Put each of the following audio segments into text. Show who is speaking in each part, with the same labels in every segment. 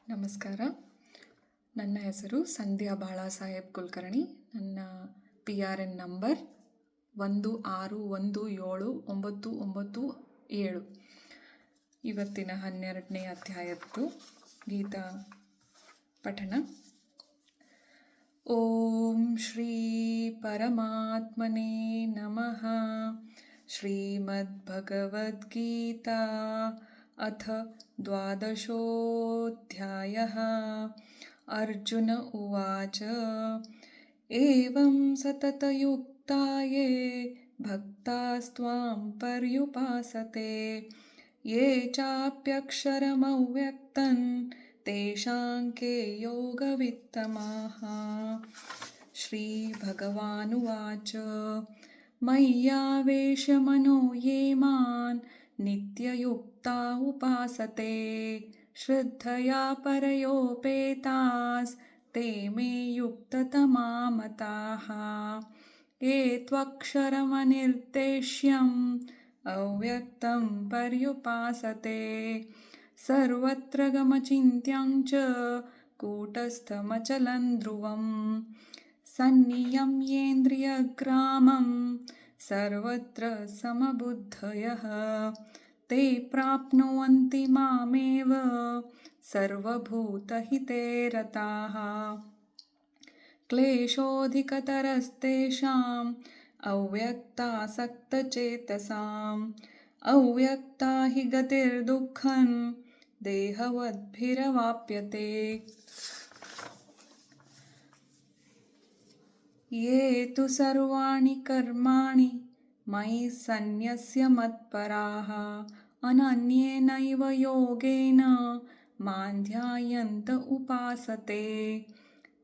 Speaker 1: ನಮಸ್ಕಾರ. ನನ್ನ ಹೆಸರು ಸಂಧ್ಯಾ ಬಾಳಾಸಾಹೇಬ್ ಕುಲಕರ್ಣಿ. ನನ್ನ PRN ನಂಬರ್ 16179997. ಇವತ್ತಿನ 12ನೇ ಅಧ್ಯಾಯದ್ದು ಗೀತಾ ಪಠಣ. ಓಂ ಶ್ರೀ ಪರಮಾತ್ಮನೇ ನಮಃ. ಶ್ರೀಮದ್ಭಗವದ್ಗೀತಾ ಅಥ 12ೋऽಧ್ಯಾಯः. ಅರ್ಜುನ ಉವಾಚ ಏವಂ ಸತತಯುಕ್ತಾ ಯೇ ಭಕ್ತಾಸ್ತ್ವಾಂ ಪರ್ಯುಪಾಸತೆ ಯೇ ಚಾಪ್ಯಕ್ಷರಮವ್ಯಕ್ತಂ ತೇಷಾಂ ಕೆ ಯೋಗವಿತ್ತಮಾಃ. ಶ್ರೀಭಗವಾನುವಾಚ ಮಯ್ಯಾವೇಶಮನೋ ಯೇ ಮಾಂ ನಿತ್ಯಯುಕ್ತಾ ಉಪಾಸತೆ ಶ್ರದ್ಧಯಾ ಪರಯೋಪೇತಾಸ್ ತೇ ಮೇ ಯುಕ್ತತಮಾ ಮತಾಃ. ಯೇ ತ್ವಕ್ಷರಮನಿರ್ದೇಶ್ಯಂ ಅವ್ಯಕ್ತಂ ಪರ್ಯುಪಾಸತೆ ಸರ್ವತ್ರ ಗಮಚಿಂತ್ಯಂ ಚ ಕೂಟಸ್ಥಮಚಲಂ ಧ್ರುವಂ ಸನ್ನಿಯಮ್ಯೇಂದ್ರಿಯಗ್ರಾಮಂ ಸರ್ವತ್ರ ಸಮಬುದ್ಧಯಃ ತೇ ಪ್ರಾಪ್ನುವಂತಿ ಮಾಮೇವ ಸರ್ವಭೂತಹಿತೇ ರತಾಃ. ಕ್ಲೇಶೋಧಿಕತರಸ್ತೇಷಾಂ ಅವ್ಯಕ್ತಾಸಕ್ತಚೇತಸಾಂ ಅವ್ಯಕ್ತಾ ಹಿ ಗತಿರ್ದುಃಖಂ ದೇಹವದ್ಭಿರವಾಪ್ಯತೆ. ಯೇ ತು ಸರ್ವಾಣಿ ಕರ್ಮಾಣಿ ಮಯಿ ಸನ್ಯಸ್ಯ ಮತ್ಪರಾಃ ಅನನ್ಯೇನೈವ ಯೋಗೇನ ಮಾಂ ಧ್ಯಾಯಂತ ಉಪಾಸತೆ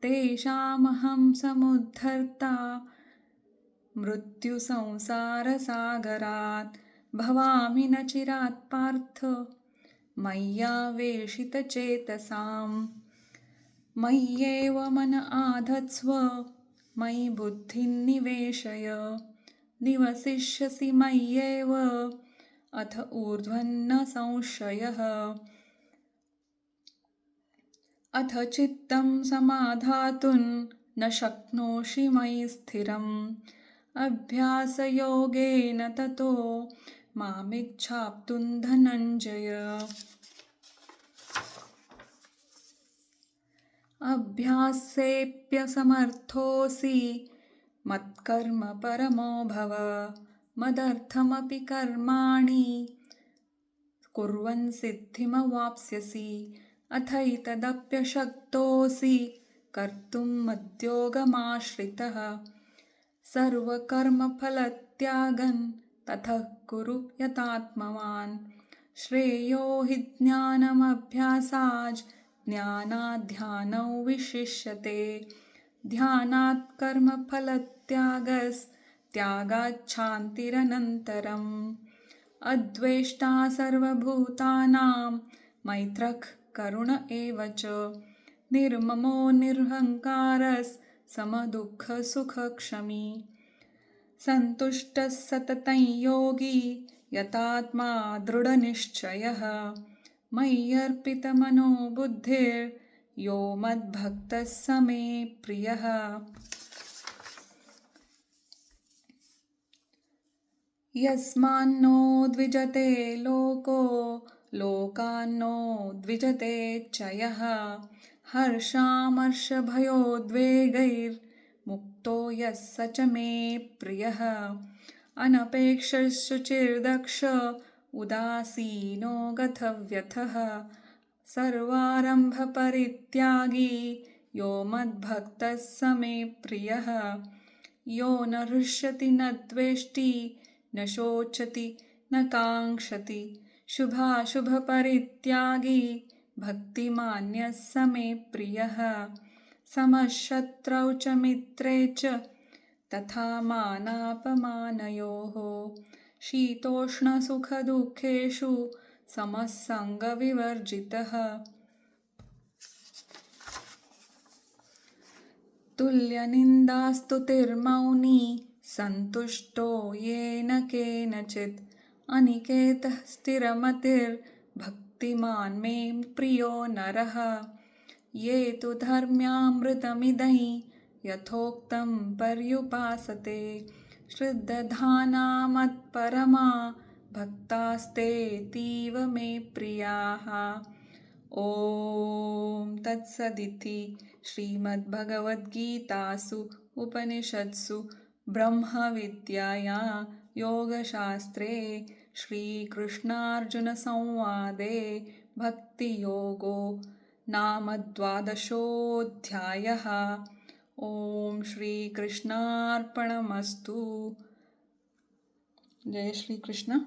Speaker 1: ತೇಷಾಮಹಂ ಸಮುದ್ಧರ್ತಾ ಮೃತ್ಯು ಸಂಸಾರಸಾಗರಾತ್ ಭವಾಮಿ ನ ಚಿರಾತ್ ಪಾರ್ಥ್ ಮಯ್ಯಾವೇಶಿತಚೇತಸಾಂ. ಮಯ್ಯೇವ ಮನ ಆಧತ್ಸ್ವ ಮಯಿ ಬುದ್ಧಿಂ ನಿವೇಶಯ ನಿವಸಿಷ್ಯಸಿ ಮಯ್ಯೇವ ಅಥ ಊರ್ಧ್ವನ್ನ ಸಂಶಯಃ. ಅಥ ಚಿತ್ತಂ ಸಮಾಧಾತುಂ ನ ಶಕ್ನೋಷಿ ಮಯಿ ಸ್ಥಿರಂ ಅಭ್ಯಾಸಯೋಗೇನ ತತೋ ಮಾಮಿಚ್ಛಾಪ್ತುಂ ಧನಂಜಯ. ಅಭ್ಯಾಸೇಪ್ಯಸಮರ್ಥೋऽಸಿ ಮತ್ಕರ್ಮ ಪರಮೋ ಭವ ಮದರ್ಥಮಪಿ ಕರ್ಮಾಣಿ ಕುರ್ವನ್ ಸಿದ್ಧಿಮವಾಪ್ಸ್ಯಸಿ ಅಥೈತದಪ್ಯಶಕ್ತೋऽಸಿ ಕರ್ತುಂ ಮದ್ಯೋಗಮಾಶ್ರಿತಃ. ಸರ್ವಕರ್ಮಫಲತ್ಯಾಗನ್ ತತಃ ಕುರು ಯಥಾತ್ಮವಾನ್ ಶ್ರೇಯೋ ಹಿ ಜ್ಞಾನಮಭ್ಯಾಸಾಜ್ ಜ್ಞಾನಾದ್ ಧ್ಯಾನೌ ವಿಶಿಷ್ಯತೆ ಧ್ಯಾನಾತ್ ಕರ್ಮಫಲತ್ಯಾಗಸ್ ತ್ಯಾಗಾತ್ ಶಾಂತಿರನಂತರಂ. ಅದ್ವೇಷ್ಟಾ ಸರ್ವಭೂತಾನಾಂ ಮೈತ್ರಃ ಕರುಣ ಏವ ಚ ನಿರ್ಮಮೋ ನಿರ್ಹಂಕಾರಸ್ ಸಮದುಃಖ ಸುಖಕ್ಷಮಿ. ಸಂತುಷ್ಟಃ ಸತತಂ ಯೋಗಿ ಯತಾತ್ಮಾ ದೃಢನಿಶ್ಚಯಃ ಮಯ್ಯರ್ಪಿತಮನೋ ಬುದ್ಧಿರ್ ಯೋ ಮದ್ಭಕ್ತಃ ಸ ಮೇ ಪ್ರಿಯಃ. ಯಸ್ಮಾನ್ನೋ ದ್ವಿಜತೆ ಲೋಕೋ ಲೋಕಾನ್ನೋ ದ್ವಿಜತೆ ಚ ಯಃ ಹರ್ಷಾಮರ್ಷಭಯೋದ್ವೇಗೈರ್ ಮುಕ್ತೋ ಯಃ ಸ ಚ ಮೇ ಪ್ರಿಯಃ. ಅನಪೇಕ್ಷಃ ಶುಚಿರ್ದಕ್ಷ ಉದಾಸೀನೋ ಗತವ್ಯಥಃ ಸರ್ವಾರಂಭ ಪರಿತ್ಯಾಗಿ ಯೋ ಮದ್ಭಕ್ತಃ ಸ ಮೇ ಪ್ರಿಯಃ. ಯೋ ನ ಹೃಷ್ಯತಿ ನ ದ್ವೇಷ್ಟಿ ನ ಶೋಚತಿ ನ ಕಾಂಕ್ಷತಿ ಶುಭಾಶುಭ ಪರಿತ್ಯಾಗಿ ಭಕ್ತಿಮಾನ್ಯಃ ಸ ಮೇ ಪ್ರಿಯಃ. ಸಮಃ ಶತ್ರೌ ಚ ಮಿತ್ರೇ ಚ ತಥಾ ಮಾನಾಪಮಾನಯೋಃ ಶೀತೋಷ್ಣ ಸುಖ ದುಃಖೇಷು ಸಮಃ ಸಂಗ ವಿವರ್ಜಿತಃ. ತುಲ್ಯನಿಂದಾಸ್ತುತಿರ್ಮೌನಿ ಸಂತುಷ್ಟೋ ಯೇನ ಕೇನಚಿತ್ ಅನಿಕೇತಃ ಸ್ಥಿರಮತಿರ್ ಭಕ್ತ भक्तिमान् मे प्रियो नरः। ये तु धर्म्यामृतमिदं यथोक्तं पर्युपासते श्रद्धाना मत्परमा भक्तास्तेऽतीव मे प्रियाः। ॐ तत्सदिति श्रीमद्भगवद्गीतासु उपनिषत्सु ब्रह्मविद्यायां योगशास्त्रे श्रीकृष्णार्जुनसंवादे भक्तियोगो नाम 12. ॐ श्रीकृष्णार्पणमस्तु। जय श्रीकृष्ण।